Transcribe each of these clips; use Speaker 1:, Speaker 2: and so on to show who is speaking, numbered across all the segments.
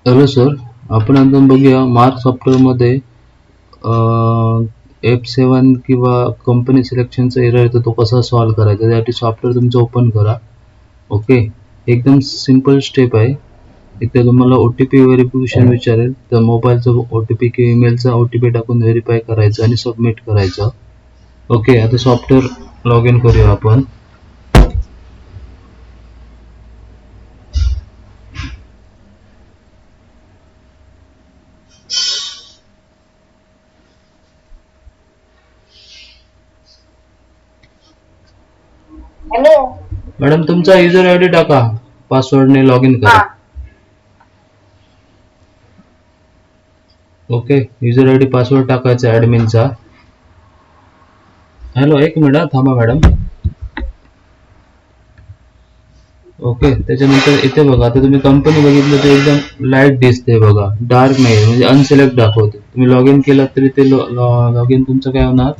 Speaker 1: Hello sir, आपण आता बघूया मार्क सॉफ्टवेअरमध्ये F7 किंवा कंपनी सिलेक्शनचा एरर येतो तो कसा सॉल्व्ह करायचा. त्यासाठी सॉफ्टवेअर तुमचं ओपन करा. ओके, एकदम सिंपल स्टेप आहे. इथे तुम्हाला OTP व्हेरिफिकेशन विचारेल, तर मोबाईलचा OTP किंवा ईमेलचा OTP टाकून व्हेरीफाय करायचं आणि सबमिट करायचं. ओके, आता सॉफ्टवेअर लॉग इन करूया आपण. मॅडम तुमचा युजर आयडी टाका, पासवर्डने लॉग इन करा. ओके, युजर आयडी पासवर्ड टाकायचा ऍडमिनचा. हॅलो, एक मिनिट थांबा मॅडम. ओके, त्याच्यानंतर इथे बघा, आता तुम्ही कंपनी बघितलं तर एकदम लाईट दिसते बघा, डार्क नाही म्हणजे अनसिलेक्ट दाखवते. तुम्ही लॉग इन केलात तरी ते लॉग इन तुमचं काय होणार,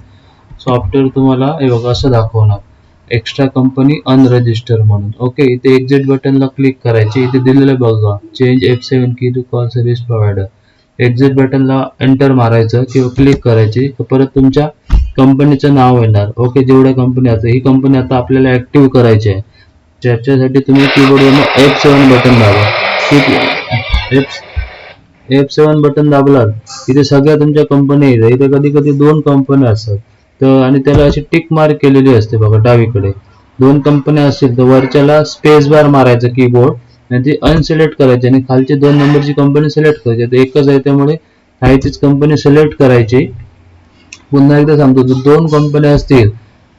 Speaker 1: सॉफ्टवेअर तुम्हाला हे बघा असं दाखवणार, एक्स्ट्रा कंपनी अनरजिस्टर म्हणून. ओके, इथे एक्झिट बटनला क्लिक करायचे. इथे दिलेलं बघा, change F7 key to call service provider. Exit बटनला एंटर मारायचं किंवा क्लिक करायची, तर परत तुमच्या कंपनीचं नाव येणार. ओके, जेवढ्या कंपनी आता ही कंपनी आता आपल्याला ऍक्टिव्ह करायची आहे, ज्याच्यासाठी तुम्ही कीबोर्डवरून F7 बटन दाबा. F7 बटन दाबलात इथे सगळ्या तुमच्या कंपनी येतात. इथे कधी कधी 2 कंपनी असतात, तर आणि त्याला अशी टिक मार्क केलेली असते बघा डावीकडे. 2 कंपन्या असतील तर वरच्याला स्पेस बार मारायचं कीबोर्ड आणि ती अनसिलेक्ट करायची आणि खालची 2 नंबरची कंपनी सिलेक्ट करायची. आता एकच आहे त्यामुळे खालचीच कंपनी सिलेक्ट करायची. पुन्हा एकदा सांगतो, जर 2 कंपन्या असतील,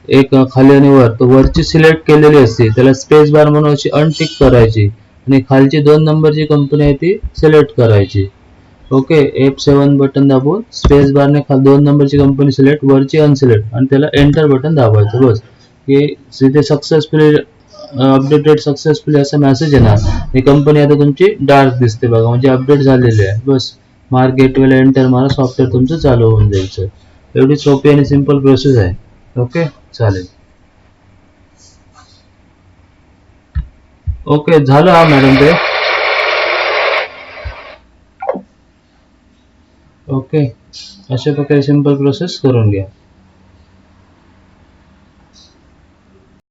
Speaker 1: एक खाली आणि वर, तर वरची सिलेक्ट केलेली असते त्याला स्पेस बार म्हणून अशी अनटिक करायची आणि खालची 2 नंबरची कंपनी आहे ती सिलेक्ट करायची. ओके, F7 बटन दाबून स्पेस बारने 2 नंबरची कंपनी सिलेक्ट, वरची अनसिलेक्ट आणि त्याला एंटर बटन दाबायचं. बस, हे तिथे सक्सेसफुली अपडेटेड सक्सेसफुली असा मेसेज येणार. ही कंपनी आता तुमची डार्क दिसते बघा, म्हणजे अपडेट झालेली आहे. बस, मार्क गेटवेला एंटर मारा, सॉफ्टवेअर तुमचं चालू होऊन जाईल सर. एवढी सोपी आणि सिंपल प्रोसेस आहे. ओके, चालेल. ओके, झालं हा मॅडम ते. ओके, अशा प्रकारे सिंपल प्रोसेस करून घ्या.